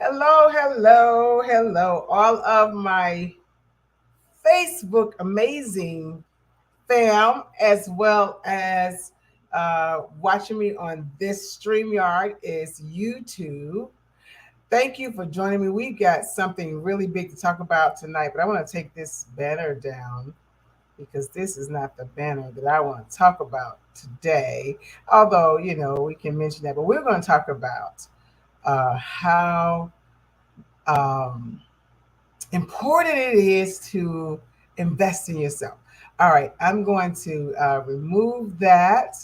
Hello, all of my Facebook amazing fam, as well as watching me on this StreamYard is YouTube. Thank you for joining me. We got something really big to talk about tonight, but I want to take this banner down because this is not the banner that I want to talk about today. Although, we can mention that, but we're going to talk about how um, important it is to invest in yourself. All right, I'm going to remove that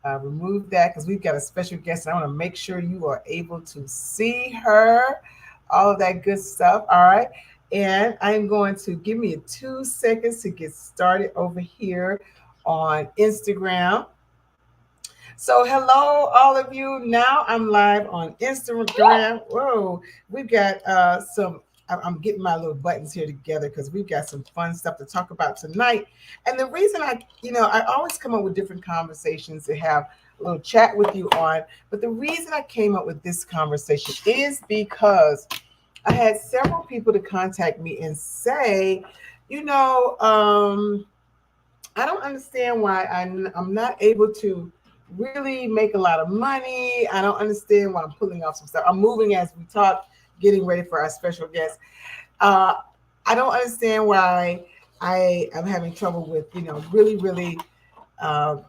because we've got a special guest. And I want to make sure you are able to see her, all of that good stuff. All right. And I'm going to give me 2 seconds to get started over here on Instagram. So, hello, all of you. Now I'm live on Instagram. Whoa, we've got some. I'm getting my little buttons here together because we've got some fun stuff to talk about tonight. And the reason I always come up with different conversations to have a little chat with you on. But the reason I came up with this conversation is because I had several people to contact me and say, you know, um, I don't understand why I'm not able to really make a lot of money. I don't understand why I'm pulling off some stuff. I'm moving as we talk, getting ready for our special guest. Uh, I don't understand why I am having trouble with, really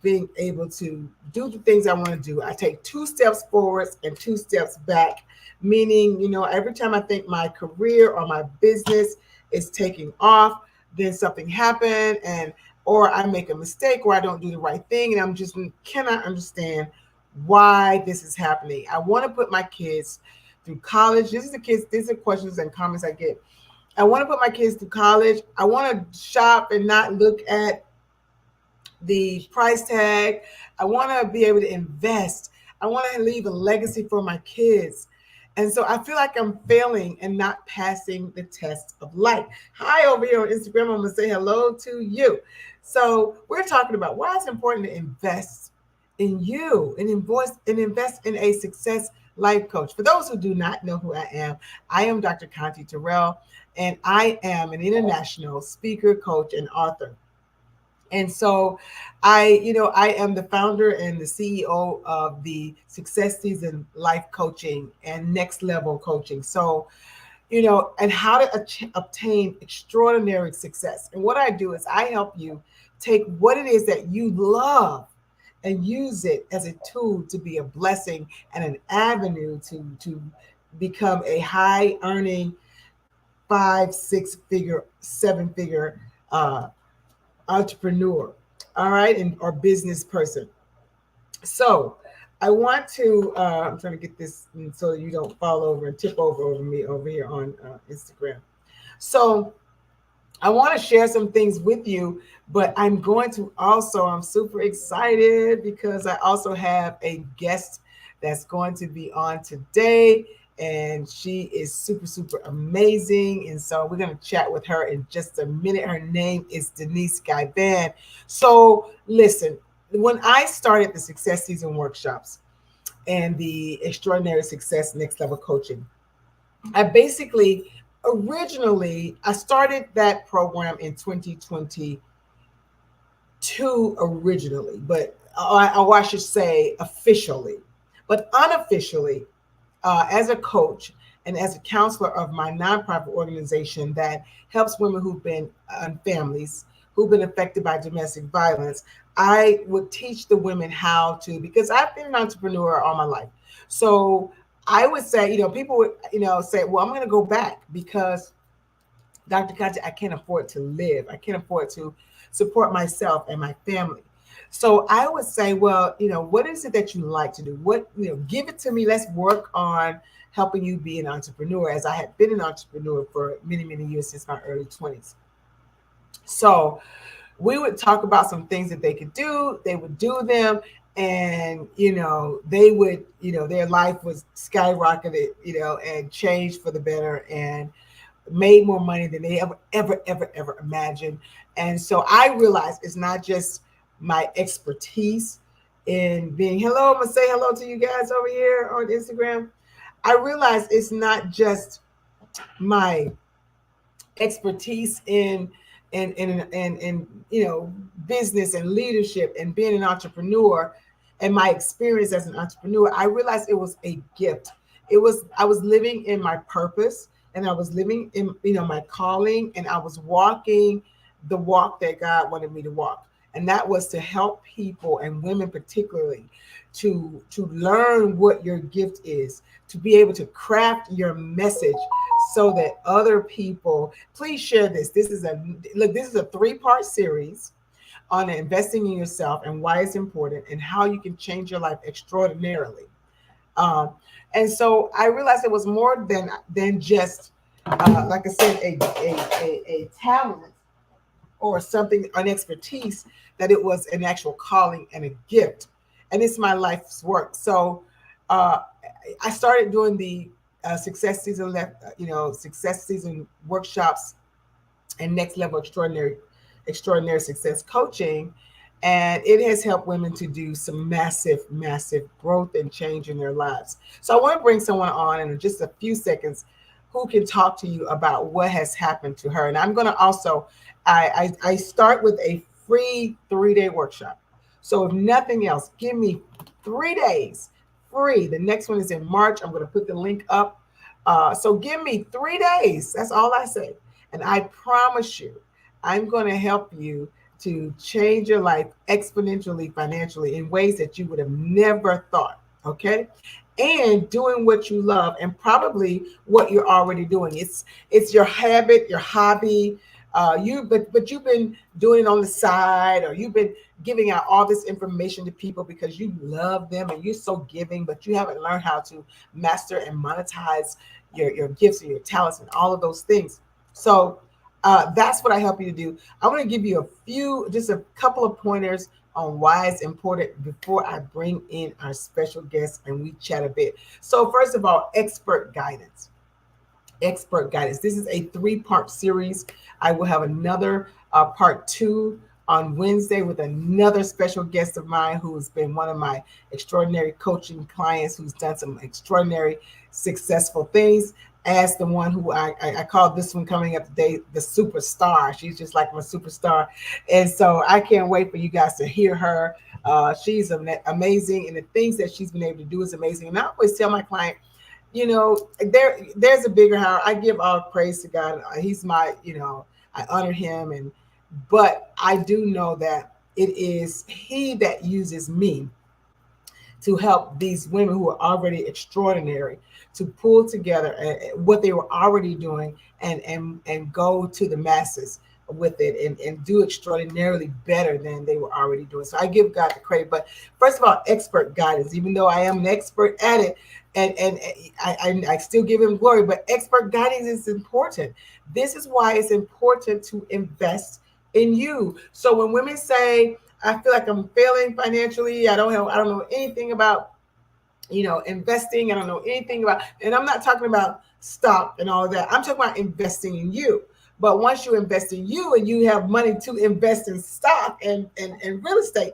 being able to do the things I want to do. I take 2 steps forwards and 2 steps back, meaning, every time I think my career or my business is taking off, then something happened and or I make a mistake or I don't do the right thing and I'm just cannot understand why this is happening. I want to put my kids through college. These are questions and comments I get. I want to put my kids through college. I want to shop and not look at the price tag. I want to be able to invest. I want to leave a legacy for my kids. And so I feel like I'm failing and not passing the test of life. Hi, over here on Instagram. I'm going to say hello to you. So we're talking about why it's important to invest in you and invest in a success life coach. For those who do not know who I am Dr. Conte Terrell, and I am an international speaker, coach, and author. And so I am the founder and the CEO of the Success Season Life Coaching and Next Level Coaching. So, and how to obtain extraordinary success. And what I do is I help you take what it is that you love and use it as a tool to be a blessing and an avenue to become a high earning 5, 6 figure, 7 figure entrepreneur, all right, and or business person. So I want to I'm trying to get this so you don't fall over and tip over me over here on Instagram. So I want to share some things with you, but I'm going to also, I'm super excited because I also have a guest that's going to be on today. And she is super, super amazing. And so we're going to chat with her in just a minute. Her name is Denise Guyvan. So listen, when I started the Success Season workshops and the Extraordinary Success Next Level Coaching, I basically originally I started that program in 2022 originally, but I should say officially, but unofficially, as a coach and as a counselor of my nonprofit organization that helps women who've been families who've been affected by domestic violence. I would teach the women how to, because I've been an entrepreneur all my life. So I would say, people would, say, well, I'm going to go back because Dr. Conte, I can't afford to live. I can't afford to support myself and my family. So I would say, well, what is it that you like to do? Give it to me. Let's work on helping you be an entrepreneur, as I had been an entrepreneur for many, many years since my early 20s. So we would talk about some things that they could do. They would do them. And, they would, their life was skyrocketed, and changed for the better and made more money than they ever imagined. And so I realized it's not just my expertise in being hello. I'm gonna say hello to you guys over here on Instagram. I realized it's not just my expertise in business and leadership and being an entrepreneur and my experience as an entrepreneur. I realized it was a gift. I was living in my purpose, and I was living in my calling, and I was walking the walk that God wanted me to walk. And that was to help people, and women particularly, to learn what your gift is, to be able to craft your message so that other people. Please share this. This is a 3-part series on investing in yourself and why it's important and how you can change your life extraordinarily. um, and so I realized it was more than just like I said, a talent or something, an expertise, that it was an actual calling and a gift, and it's my life's work. So uh, I started doing the success season workshops and next level extraordinary success coaching, and it has helped women to do some massive growth and change in their lives. So I want to bring someone on in just a few seconds who can talk to you about what has happened to her. And I'm going to also I start with a free 3-day workshop. So if nothing else, give me 3 days free. The next one is in March. I'm going to put the link up. So give me 3 days. That's all I say. And I promise you, I'm going to help you to change your life exponentially, financially, in ways that you would have never thought. Okay. And doing what you love, and probably what you're already doing. It's your habit, your hobby. But you've been doing it on the side, or you've been giving out all this information to people because you love them and you're so giving, but you haven't learned how to master and monetize your gifts and your talents and all of those things. So that's what I help you to do. I want to give you just a couple of pointers on why it's important before I bring in our special guest and we chat a bit. So first of all, expert guidance. Expert guidance. This is a 3-part series. I will have another part 2 on Wednesday with another special guest of mine who's been one of my extraordinary coaching clients, who's done some extraordinary successful things, as the one who I call this one coming up today the superstar. She's just like my superstar. And so I can't wait for you guys to hear her. She's amazing, and the things that she's been able to do is amazing. And I always tell my client, there's a bigger higher. I give all praise to God. He's my, I honor him, but I do know that it is he that uses me to help these women who are already extraordinary to pull together what they were already doing and go to the masses with it and do extraordinarily better than they were already doing. So I give God the credit. But first of all, expert guidance, even though I am an expert at it, and I still give him glory, but expert guidance is important. This is why it's important to invest in you. So when women say, I feel like I'm failing financially, I don't know anything about investing. I don't know anything about, and I'm not talking about stock and all of that. I'm talking about investing in you. But once you invest in you and you have money to invest in stock and real estate,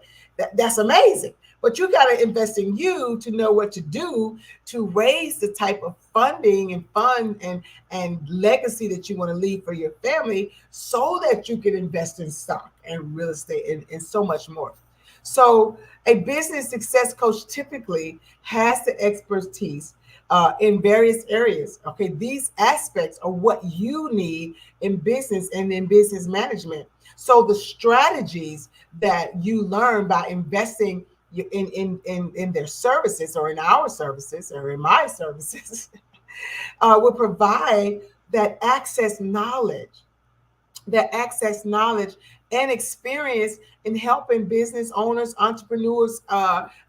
that's amazing. But you got to invest in you to know what to do to raise the type of funding and fund and legacy that you want to leave for your family, so that you can invest in stock and real estate and so much more. So a business success coach typically has the expertise in various areas. Okay, these aspects are what you need in business and in business management. So the strategies that you learn by investing in their services, or in our services, or in my services, will provide that access knowledge and experience in helping business owners, entrepreneurs,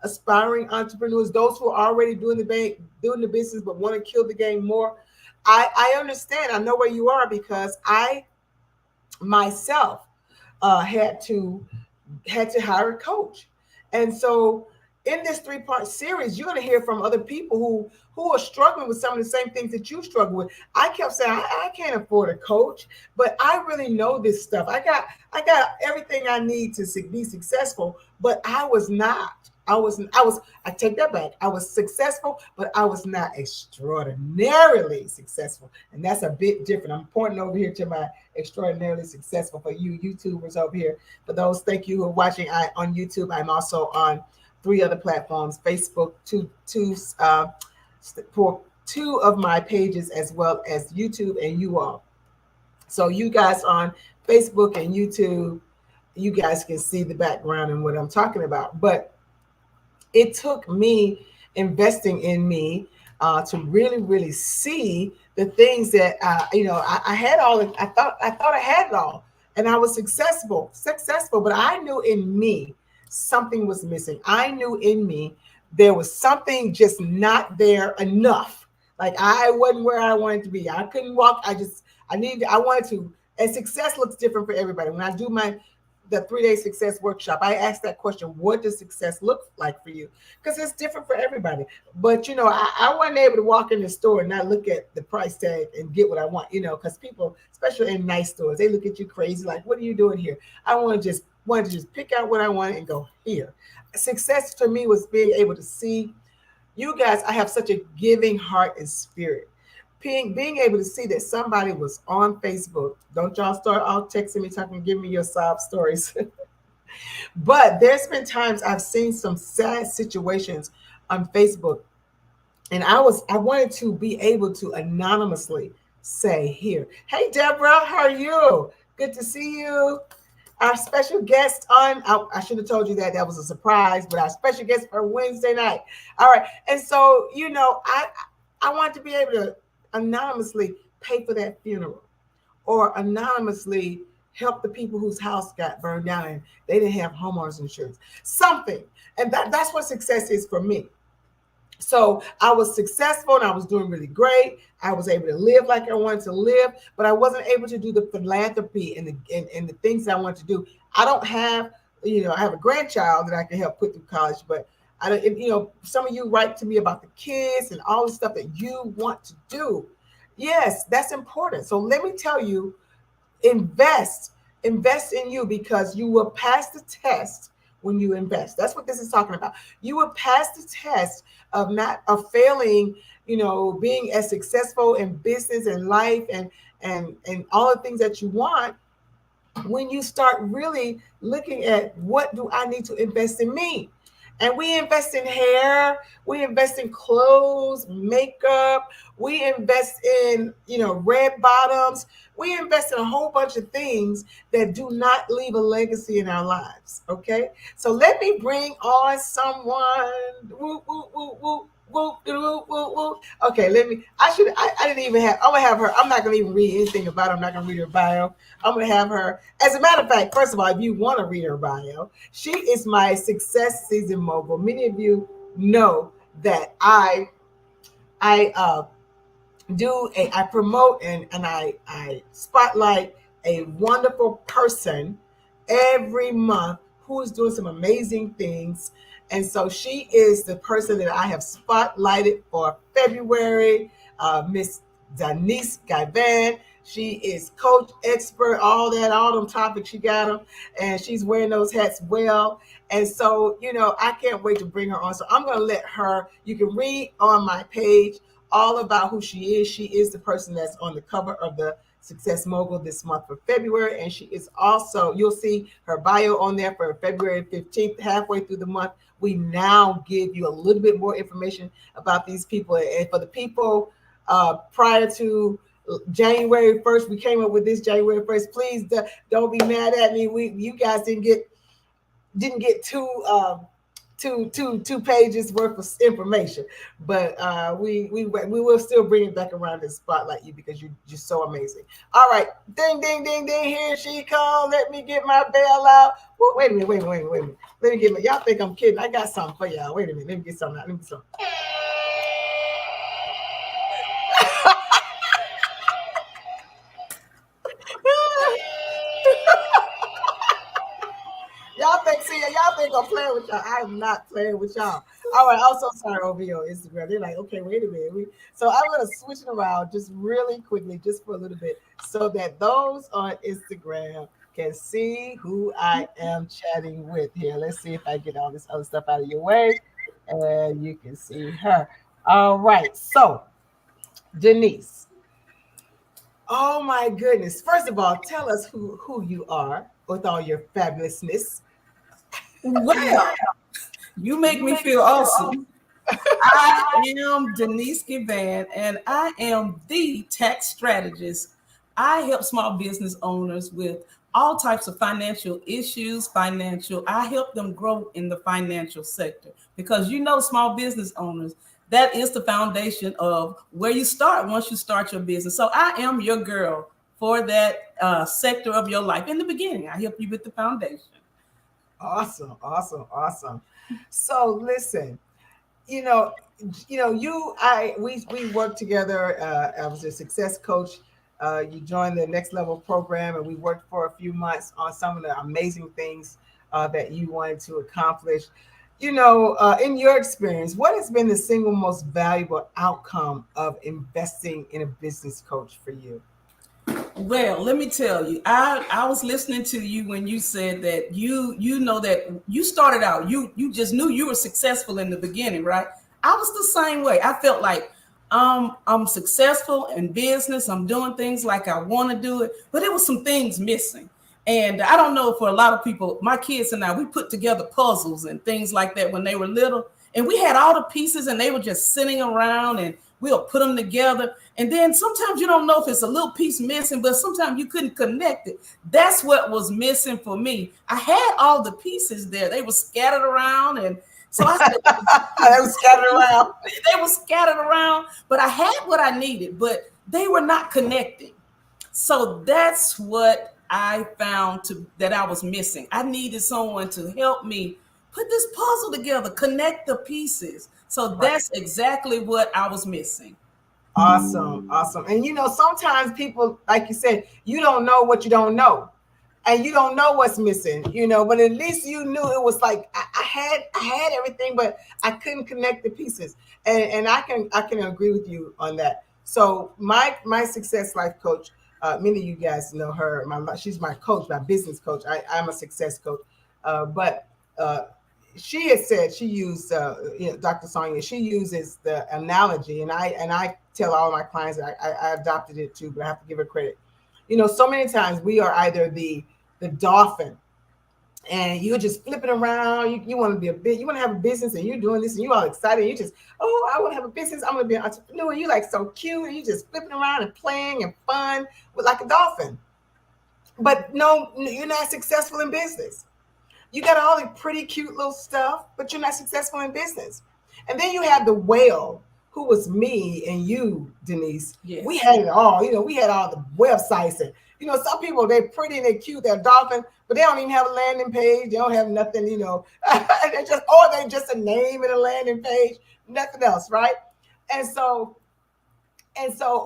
aspiring entrepreneurs, those who are already doing the business but want to kill the game more. I understand. I know where you are, because I myself had to hire a coach. And so in this 3-part series, you're going to hear from other people who are struggling with some of the same things that you struggle with. I kept saying, I can't afford a coach, but I really know this stuff. I got everything I need to be successful, but I was not. I take that back. I was successful, but I was not extraordinarily successful. And that's a bit different. I'm pointing over here to my extraordinarily successful for you YouTubers over here. For those, thank you who are watching on YouTube. I'm also on three other platforms, Facebook, for two of my pages, as well as YouTube and you all. So you guys on Facebook and YouTube, you guys can see the background and what I'm talking about. But it took me investing in me to really, really see the things that I had all. I thought I had it all, and I was successful. But I knew in me something was missing. I knew in me there was something just not there enough. Like I wasn't where I wanted to be. I couldn't walk. I wanted to. And success looks different for everybody. When I do the 3-day success workshop, I asked that question: what does success look like for you? Because it's different for everybody. But I wasn't able to walk in the store and not look at the price tag and get what I want, because people, especially in nice stores, they look at you crazy, like, what are you doing here? I wanted to just pick out what I wanted and go here. Success to me was being able to see you guys. I have such a giving heart and spirit. Being able to see that somebody was on Facebook. Don't y'all start all texting me, talking, give me your sob stories. But there's been times I've seen some sad situations on Facebook, and I wanted to be able to anonymously say here, hey Deborah, how are you? Good to see you. Our special guest I should have told you that was a surprise, but our special guest for Wednesday night. All right. And so, I want to be able to anonymously pay for that funeral, or anonymously help the people whose house got burned down and they didn't have homeowners insurance. Something. And that's what success is for me. So I was successful and I was doing really great. I was able to live like I wanted to live, but I wasn't able to do the philanthropy and the things that I wanted to do. I don't have, I have a grandchild that I can help put through college, but I don't, some of you write to me about the kids and all the stuff that you want to do. Yes, that's important. So let me tell you, invest in you, because you will pass the test when you invest. That's what this is talking about. You will pass the test of failing, being as successful in business and life and all the things that you want, when you start really looking at what do I need to invest in me. And we invest in hair, we invest in clothes, makeup, we invest in, red bottoms. We invest in a whole bunch of things that do not leave a legacy in our lives. Okay. So let me bring on someone. Woo, woo, woo, woo. Woo, woo, woo, woo. Okay, I didn't even have, I'm gonna have her. I'm not gonna even read anything about her. I'm not gonna read her bio. I'm gonna have her. As a matter of fact, first of all, if you want to read her bio, she is my success season mogul. Many of you know that I I promote and I spotlight a wonderful person every month who is doing some amazing things. And so she is the person that I have spotlighted for February, Miss Denise Guyvan. She is coach, expert, all them topics. She got them, and she's wearing those hats well. And so, I can't wait to bring her on. So I'm going to let her, you can read on my page all about who she is. She is the person that's on the cover of the Success Mogul this month for February. And she is also, you'll see her bio on there for February 15th, halfway through the month. We now give you a little bit more information about these people. And for the people prior to January 1st, we came up with this January 1st. Please don't be mad at me. You guys didn't get two pages worth of information, but we will still bring it back around and spotlight you because you're just so amazing. All right, ding ding ding ding, here she comes. Let me get my bell out. Wait a minute. Let me get my. Y'all think I'm kidding? I got something for y'all. Wait a minute. Let me get something out. Y'all think I'm playing with y'all. I am not playing with y'all. All right, I'm so sorry over here on Instagram. They're like, okay, wait a minute. So I'm going to switch it around just really quickly, just for a little bit, so that those on Instagram can see who I am chatting with here. Let's see if I get all this other stuff out of your way. And you can see her. All right. So, Denise, oh my goodness. First of all, tell us who you are with all your fabulousness. Well, you make me feel awesome. I am Denise Givan, and I am the tax strategist. I help small business owners with all types of financial issues, I help them grow in the financial sector because small business owners, that is the foundation of where you start once you start your business. So I am your girl for that sector of your life. In the beginning, I help you with the foundation. Awesome, awesome, awesome. So listen, you know, we worked together. I was a success coach. You joined the Next Level program, and we worked for a few months on some of the amazing things that you wanted to accomplish. In your experience, what has been the single most valuable outcome of investing in a business coach for you? Well, let me tell you, I was listening to you when you said that that you started out, you just knew you were successful in the beginning, right? I was the same way. I felt like I'm successful in business. I'm doing things like I want to do it, but there was some things missing. And I don't know, for a lot of people, my kids and I, we put together puzzles and things like that when they were little. And we had all the pieces and they were just sitting around and we'll put them together. And then sometimes you don't know if it's a little piece missing, but sometimes you couldn't connect it. That's what was missing for me. I had all the pieces there. They were scattered around. And so I said, they were scattered around. They were scattered around, but I had what I needed, but they were not connecting. So that's what I found that I was missing. I needed someone to help me put this puzzle together, connect the pieces. So that's exactly what I was missing. Awesome, awesome. And sometimes people, like you said, you don't know what you don't know, and you don't know what's missing. But at least you knew it was like I had everything, but I couldn't connect the pieces. And I can agree with you on that. So my success life coach, many of you guys know her. She's my coach, my business coach. I'm a success coach, but she had said she used Dr. Sonia. She uses the analogy, and I tell all my clients that I adopted it too, but I have to give her credit. So many times we are either the dolphin, and you're just flipping around. You want to be you want to have a business, and you're doing this, and you're all excited. And you just, oh, I want to have a business. I'm going to be an entrepreneur. And you like so cute, and you just flipping around and playing and fun with like a dolphin. But no, you're not successful in business. You got all the pretty cute little stuff, but you're not successful in business. And then you have the whale, who was me and you, Denise. Yes. We had it all. We had all the websites. And, some people, they're pretty and they're cute, they're dolphin, but they don't even have a landing page. They don't have nothing, they're just a name and a landing page, nothing else, right? And so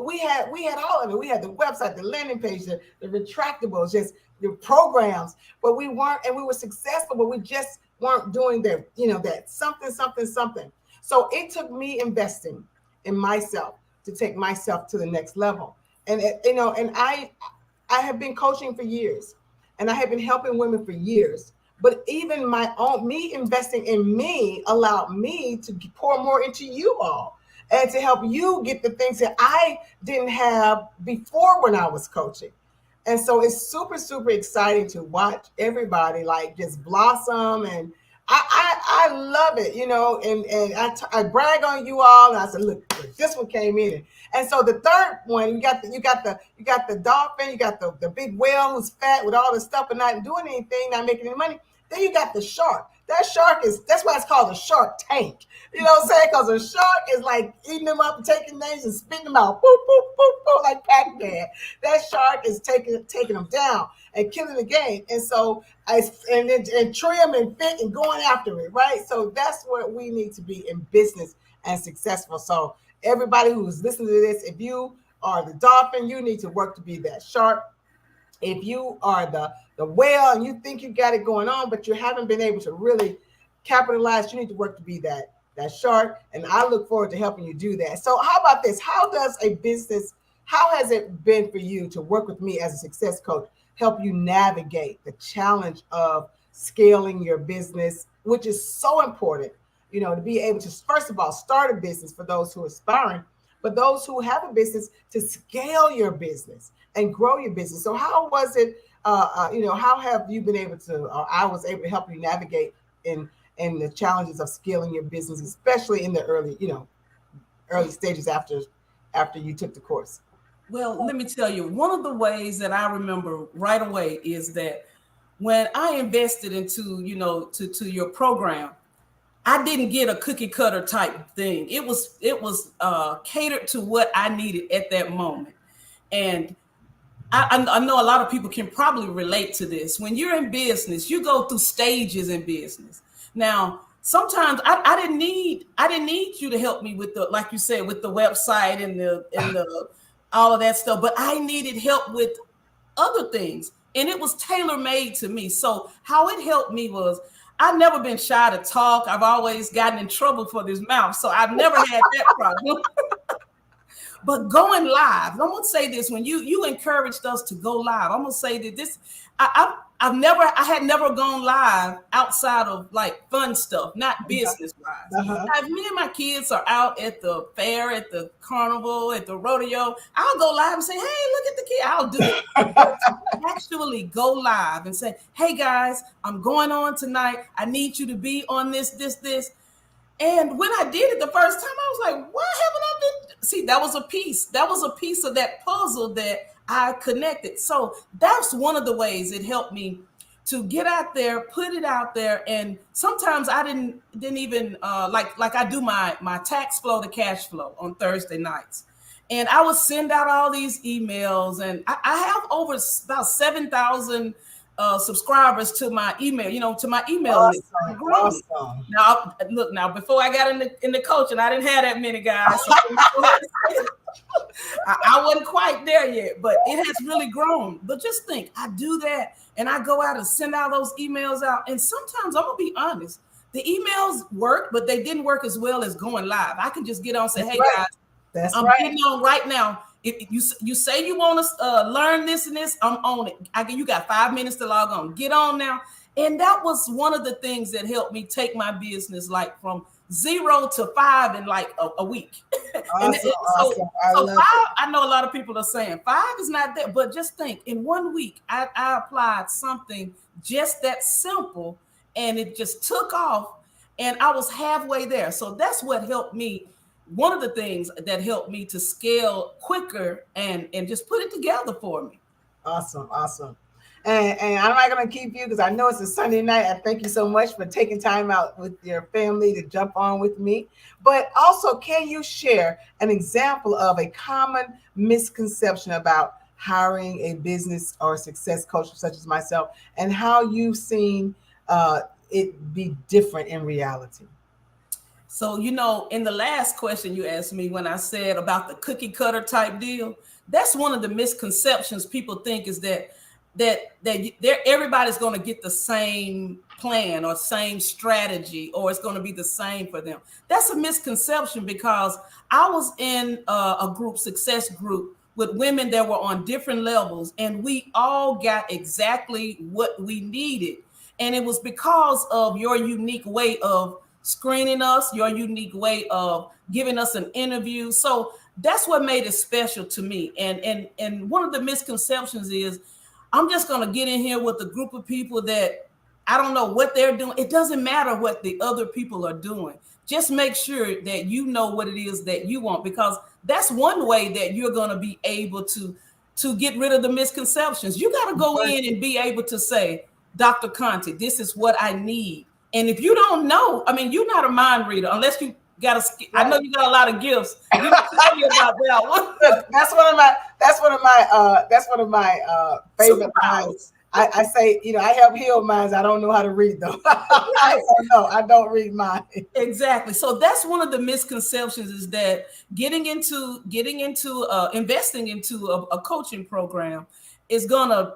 we had all of it. We had the website, the landing page, the retractables, just the programs, but we weren't, and we were successful, but we just weren't doing that, that something. So it took me investing in myself to take myself to the next level. And, and I have been coaching for years, and I have been helping women for years, but even me investing in me allowed me to pour more into you all and to help you get the things that I didn't have before when I was coaching. And so it's super, super exciting to watch everybody like just blossom. And I love it, and I brag on you all. And I said, look, this one came in. And so the third one, you got the dolphin, you got the big whale who's fat with all the stuff and not doing anything, not making any money. Then you got the shark. That's why it's called a shark tank. You know what I'm saying? Because a shark is like eating them up and taking names and spitting them out. Boop, boop, boop, boop, like Pac-Man. That shark is taking them down and killing the game. And so and trim and fit and going after it, right? So that's what we need to be in business and successful. So everybody who's listening to this, if you are the dolphin, you need to work to be that shark. If you are the whale and you think you got it going on, but you haven't been able to really capitalize, you need to work to be that shark. And I look forward to helping you do that. So how about this? How has it been for you to work with me as a success coach help you navigate the challenge of scaling your business, which is so important, to be able to, first of all, start a business for those who are aspiring, but those who have a business to scale your business and grow your business. So how was it, how have you been able to, or I was able to help you navigate in the challenges of scaling your business, especially in the early stages after you took the course? Well, let me tell you, one of the ways that I remember right away is that when I invested into, to your program, I didn't get a cookie cutter type thing. It was catered to what I needed at that moment. And I know a lot of people can probably relate to this. When you're in business, you go through stages in business. Now, sometimes I didn't need you to help me with the, like you said, with the website and the all of that stuff, but I needed help with other things. And it was tailor made to me. So how it helped me was I've never been shy to talk. I've always gotten in trouble for this mouth. So I've never had that problem. But going live, I'm gonna say this: when you encouraged us to go live, I'm gonna say that this, I had never gone live outside of like fun stuff, not business wise. Uh-huh. Now, if me and my kids are out at the fair, at the carnival, at the rodeo, I'll go live and say, "Hey, look at the kid." I'll do it. But to actually go live and say, "Hey guys, I'm going on tonight. I need you to be on this." And when I did it the first time, I was like, "Why haven't I been?" See, that was a piece. That was a piece of that puzzle that I connected. So that's one of the ways it helped me to get out there, put it out there. And sometimes I didn't even like I do my tax flow to cash flow on Thursday nights. And I would send out all these emails, and I have over about 7,000 subscribers to my email, to my email list. Awesome. Growing. Awesome. Now, look, now before I got in the coaching, I didn't have that many guys. So I wasn't quite there yet, but it has really grown. But just think, I do that, and I go out and send out those emails out. And sometimes I'm gonna be honest, the emails work, but they didn't work as well as going live. I can just get on and say, That's "Hey right. guys, That's I'm right. getting on right now. If you say you want to learn this and this, I'm on it. You got 5 minutes to log on. Get on now." And that was one of the things that helped me take my business like from 0 to 5 in like a week. And Awesome. so, Awesome. I so love five, it. I know a lot of people are saying 5 is not that, but just think, in one week, I applied something just that simple, and it just took off, and I was halfway there. So that's what helped me. One of the things that helped me to scale quicker and just put it together for me. Awesome. Awesome. And I'm not going to keep you because I know it's a Sunday night. I thank you so much for taking time out with your family to jump on with me. But also, can you share an example of a common misconception about hiring a business or success coach such as myself, and how you've seen it be different in reality? So, in the last question you asked me when I said about the cookie cutter type deal, that's one of the misconceptions people think is that everybody's going to get the same plan or same strategy, or it's going to be the same for them. That's a misconception, because I was in a group, success group, with women that were on different levels, and we all got exactly what we needed. And it was because of your unique way of screening us, your unique way of giving us an interview. So that's what made it special to me. And one of the misconceptions is I'm just going to get in here with a group of people that I don't know what they're doing. It doesn't matter what the other people are doing. Just make sure that you know what it is that you want, because that's one way that you're going to be able to get rid of the misconceptions. You got to go in and be able to say, "Dr. Conte, this is what I need." And if you don't know, I mean, you're not a mind reader unless you got a. I know you got a lot of gifts. You can tell me about that one. Look, that's one of my favorite lines. I say, I help heal minds. I don't know how to read them. Right. So no, I don't read mine. Exactly. So that's one of the misconceptions, is that getting into investing into a coaching program is gonna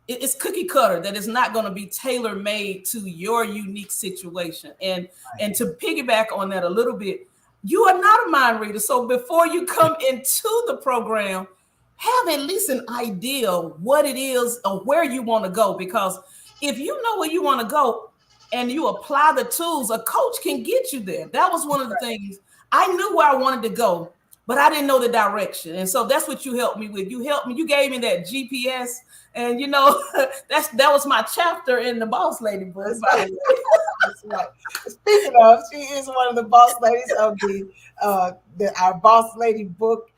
it's cookie cutter, that is not going to be tailor made to your unique situation. And to piggyback on that a little bit, you are not a mind reader. So before you come into the program, have at least an idea what it is or where you want to go. Because if you know where you want to go and you apply the tools, a coach can get you there. That was one of the things. I knew where I wanted to go, but I didn't know the direction. And so that's what you helped me with. You helped me. You gave me that GPS. And that was my chapter in the Boss Lady book, That's by right. the way. That's right. Speaking of, she is one of the boss ladies of the our boss lady book,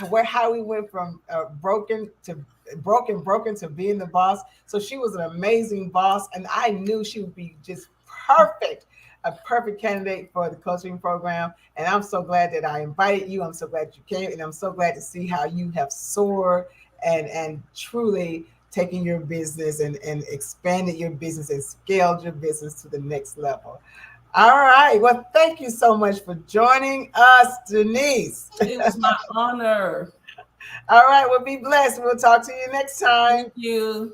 where how we went from broken to being the boss. So she was an amazing boss, and I knew she would be just perfect, a perfect candidate for the coaching program. And I'm so glad that I invited you. I'm so glad you came, and I'm so glad to see how you have soared and truly taking your business and expanded your business and scaled your business to the next level. All right. Well, thank you so much for joining us, Denise. It was my honor. All right. Well, be blessed. We'll talk to you next time. Thank you.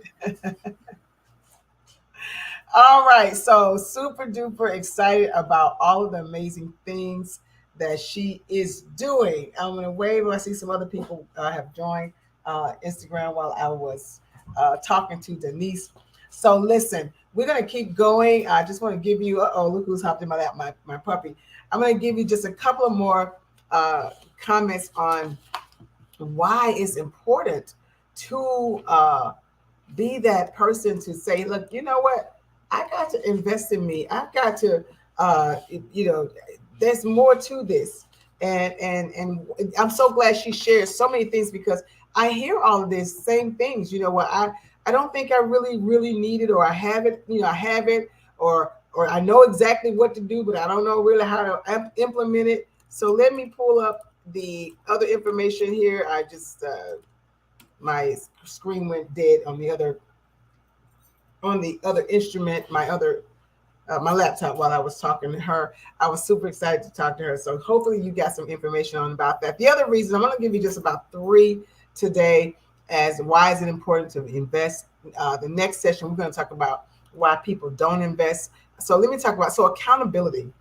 All right. So, super duper excited about all of the amazing things that she is doing. I'm going to wave. I see some other people have joined Instagram while I was talking to Denise. So, listen, we're going to keep going. I just want to give you, oh, look who's hopped in my lap, my puppy. I'm going to give you just a couple of more comments on why it's important to be that person to say, look, you know what? I got to invest in me. I've got to, uh, you know, there's more to this. And I'm so glad she shares so many things because I hear all of these same things. You know what? I don't think I really need it, or I have it. You know, I have it, or I know exactly what to do, but I don't know really how to implement it. So let me pull up the other information here. I just my screen went dead on the other instrument, my laptop while I was talking to her. I was super excited to talk to her. So hopefully you got some information on about that. The other reason I'm going to give you just about three today as why is it important to invest. The next session we're going to talk about why people don't invest. So let me talk about accountability.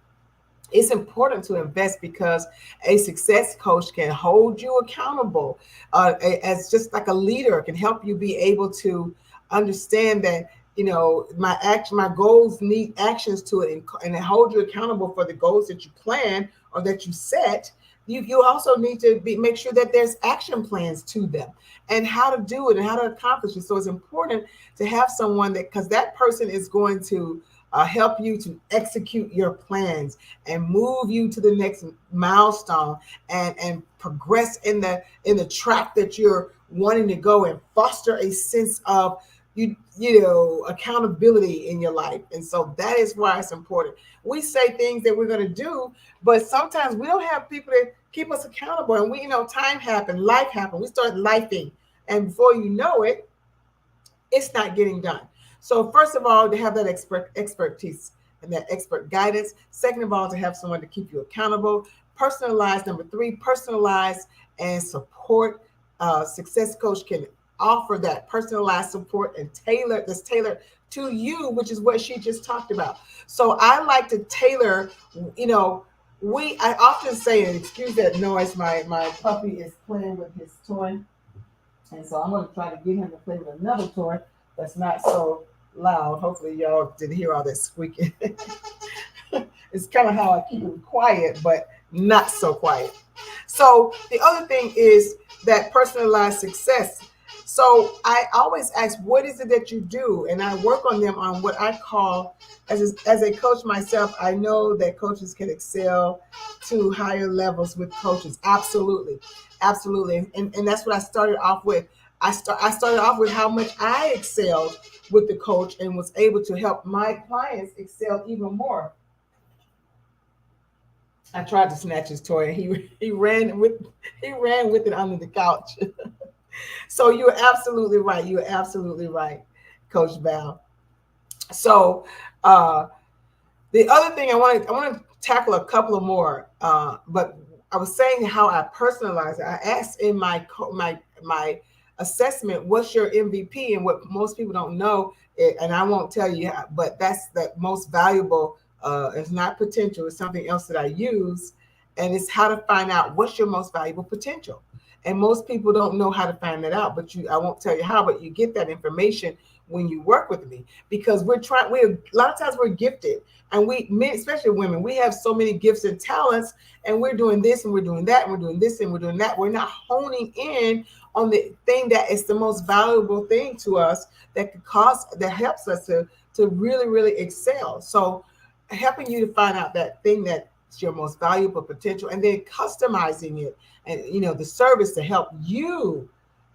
It's important to invest because a success coach can hold you accountable as just like a leader, can help you be able to understand that my goals need actions to it, and hold you accountable for the goals that you plan or that you set. You also need to make sure that there's action plans to them and how to do it and how to accomplish it. So it's important to have someone that, because that person is going to help you to execute your plans and move you to the next milestone and progress in the track that you're wanting to go, and foster a sense of accountability in your life. And so that is why it's important. We say things that we're going to do, but sometimes we don't have people that keep us accountable, and time happened, life happened, we start lifing, and before you know it, it's not getting done. So first of all, to have that expertise and that expert guidance. Second of all, to have someone to keep you accountable. Personalized, number three, personalized and support. Success coach can offer that personalized support and tailored to you, which is what she just talked about. So I like to tailor, I often say, and excuse that noise, my puppy is playing with his toy. And so I'm going to try to get him to play with another toy that's not so loud. Hopefully y'all didn't hear all that squeaking. It's kind of how I keep him quiet, but not so quiet. So the other thing is that personalized success. So I always ask, what is it that you do? And I work on them on what I call, as a coach myself, I know that coaches can excel to higher levels with coaches. Absolutely. Absolutely. And that's what I started off with. I started off with how much I excelled with the coach and was able to help my clients excel even more. I tried to snatch his toy, and he ran with it under the couch. So you're absolutely right. You're absolutely right, Coach Val. So the other thing I want to tackle a couple of more, but I was saying how I personalize it. I asked in my assessment, what's your MVP? And what most people don't know, and I won't tell you, but that's the most valuable. It's not potential. It's something else that I use, and it's how to find out what's your most valuable potential. And most people don't know how to find that out, but I won't tell you how, but you get that information when you work with me, because we're a lot of times we're gifted, and we men, especially women, we have so many gifts and talents, and we're doing this and we're doing that and we're doing this and we're doing that. We're not honing in on the thing that is the most valuable thing to us, that could cost, that helps us to really, really excel. So helping you to find out that thing that's your most valuable potential, and then customizing it, and the service to help you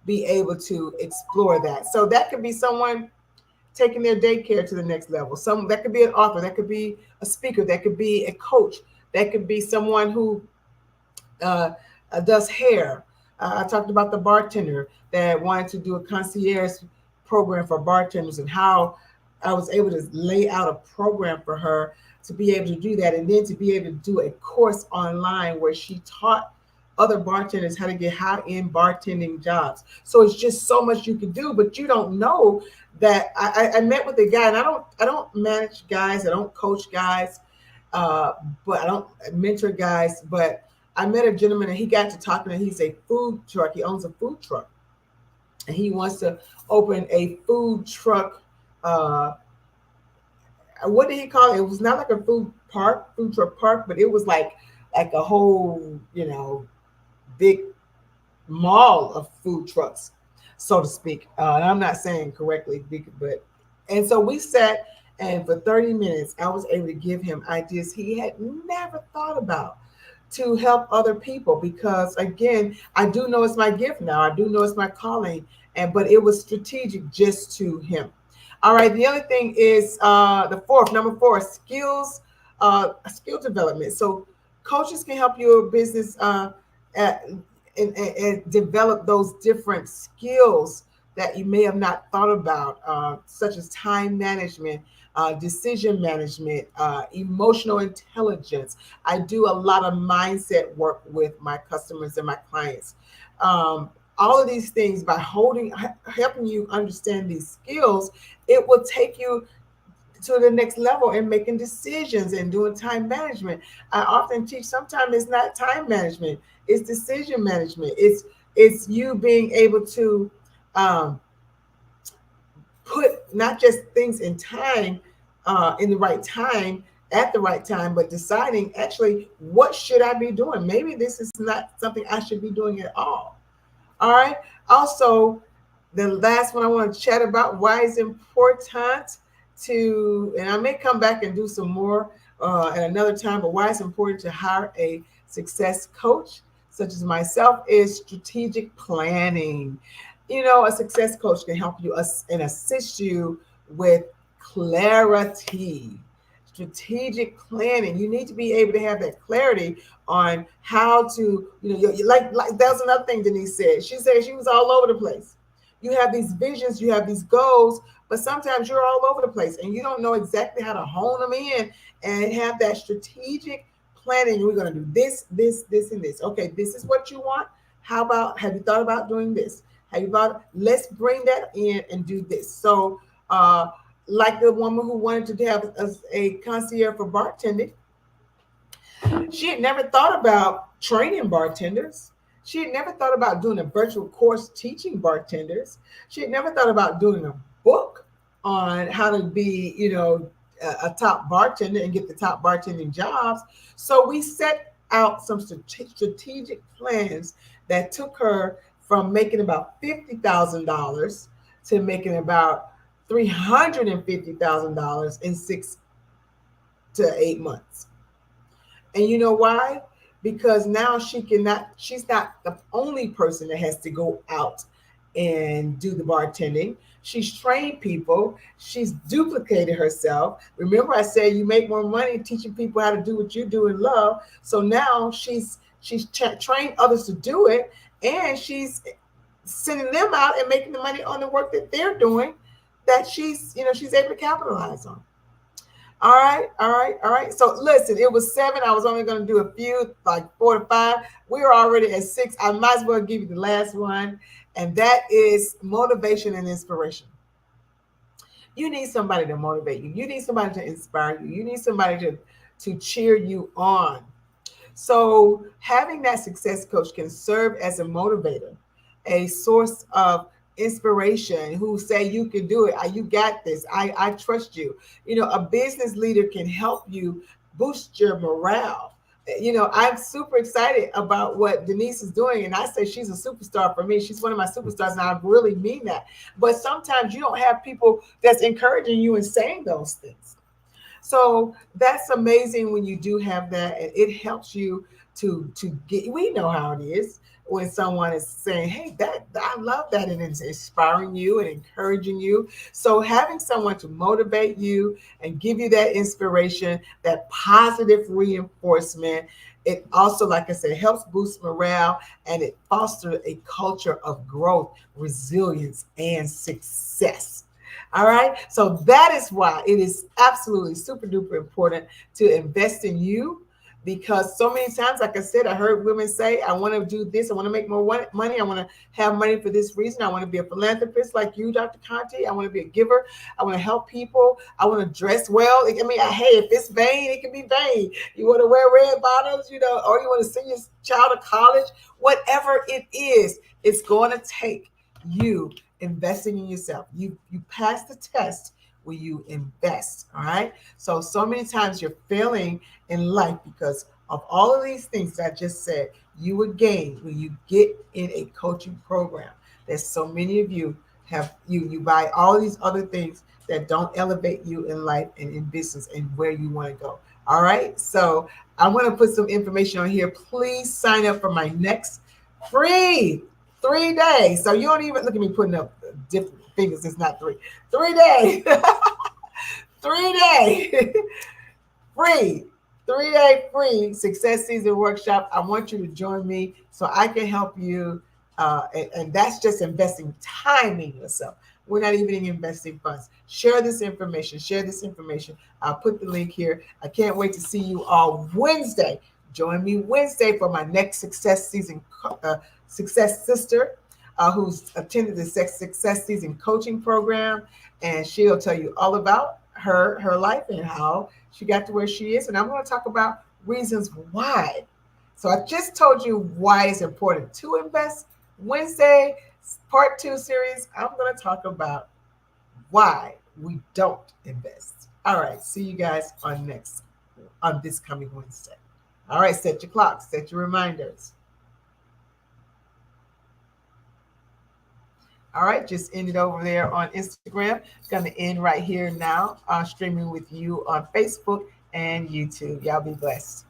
be able to explore that. So that could be someone taking their daycare to the next level. Some That could be an author, that could be a speaker, that could be a coach, that could be someone who uh, does hair. I talked about the bartender that wanted to do a concierge program for bartenders, and how I was able to lay out a program for her to be able to do that, and then to be able to do a course online where she taught other bartenders how to get high-end bartending jobs. So it's just so much you can do, but you don't know that. I met with a guy, and I don't manage guys, I don't coach guys, uh, but I don't mentor guys. But I met a gentleman, and he got to talking, and he's a food truck. He owns a food truck, and he wants to open a food truck. Uh, what did he call it? It was not like a food truck park, but it was like a whole, big mall of food trucks, so to speak. And I'm not saying correctly, but and so we sat, and for 30 minutes, I was able to give him ideas he had never thought about to help other people. Because again, I do know it's my gift now. I do know it's my calling, and but it was strategic just to him. All right. The other thing is number four, skill development. So coaches can help your business at, and develop those different skills that you may have not thought about, such as time management, decision management, emotional intelligence. I do a lot of mindset work with my customers and my clients. Um, all of these things, by helping you understand these skills, it will take you to the next level in making decisions and doing time management. I often teach, sometimes it's not time management, it's decision management. It's you being able to um, put not just things in time, in the right time, at the right time, but deciding actually what should I be doing. Maybe this is not something I should be doing at all. All right. Also, the last one I want to chat about, why it's important to, and I may come back and do some more at another time, but why it's important to hire a success coach such as myself is strategic planning. A success coach can help you and assist you with clarity. Strategic planning. You need to be able to have that clarity on how to, like that was another thing Denise said. She said she was all over the place. You have these visions, you have these goals, but sometimes you're all over the place and you don't know exactly how to hone them in and have that strategic planning. We're going to do this, and this. Okay, this is what you want. How about, have you thought about doing this? Have you thought, let's bring that in and do this. So, like the woman who wanted to have a concierge for bartending, she had never thought about training bartenders. She had never thought about doing a virtual course teaching bartenders. She had never thought about doing a book on how to be, a top bartender and get the top bartending jobs. So we set out some strategic plans that took her from making about $50,000 to making about $350,000 in 6 to 8 months. And you know why? Because now she's not the only person that has to go out and do the bartending. She's trained people. She's duplicated herself. Remember, I said you make more money teaching people how to do what you do and love. So now she's trained others to do it, and she's sending them out and making the money on the work that they're doing, that she's able to capitalize on. All right, all right, all right. So listen, it was 7. I was only going to do a few, like 4 to 5. We are already at 6. I might as well give you the last one, and that is motivation and inspiration. You need somebody to motivate you. You need somebody to inspire you. You need somebody to cheer you on. So having that success coach can serve as a motivator, a source of inspiration who say you can do it. You got this. I trust you. A business leader can help you boost your morale. I'm super excited about what Denise is doing. And I say she's a superstar for me. She's one of my superstars. And I really mean that. But sometimes you don't have people that's encouraging you and saying those things. So that's amazing when you do have that, and it helps you to get. We know how it is when someone is saying, "Hey, that I love that," and it's inspiring you and encouraging you. So having someone to motivate you and give you that inspiration, that positive reinforcement. It also, like I said, helps boost morale and it fosters a culture of growth, resilience, and success. All right. So that is why it is absolutely super duper important to invest in you because so many times, like I said, I heard women say, I want to do this. I want to make more money. I want to have money for this reason. I want to be a philanthropist like you, Dr. Conte. I want to be a giver. I want to help people. I want to dress well. I mean, hey, if it's vain, it can be vain. You want to wear red bottoms, or you want to send your child to college, whatever it is, it's going to take you investing in yourself. You pass the test when you invest. All right. So many times you're failing in life because of all of these things that I just said. You would gain when you get in a coaching program. There's so many of you have you buy all these other things that don't elevate you in life and in business and where you want to go. All right. So I'm going to put some information on here. Please sign up for my next free 3 days. So you don't even look at me putting up different fingers. It's not three. 3 days. 3 day free. 3 day free success season workshop. I want you to join me so I can help you. And that's just investing time in yourself. We're not even investing funds. Share this information. Share this information. I'll put the link here. I can't wait to see you all Wednesday. Join me Wednesday for my next success season success sister who's attended the success season coaching program, and she'll tell you all about her life and how she got to where she is. And I'm going to talk about reasons why. So I just told you why it's important to invest. Wednesday, part two series, I'm going to talk about why we don't invest. All right, see you guys on this coming Wednesday. All right, set your clocks, set your reminders. All right, just end it over there on Instagram. It's going to end right here now, streaming with you on Facebook and YouTube. Y'all be blessed.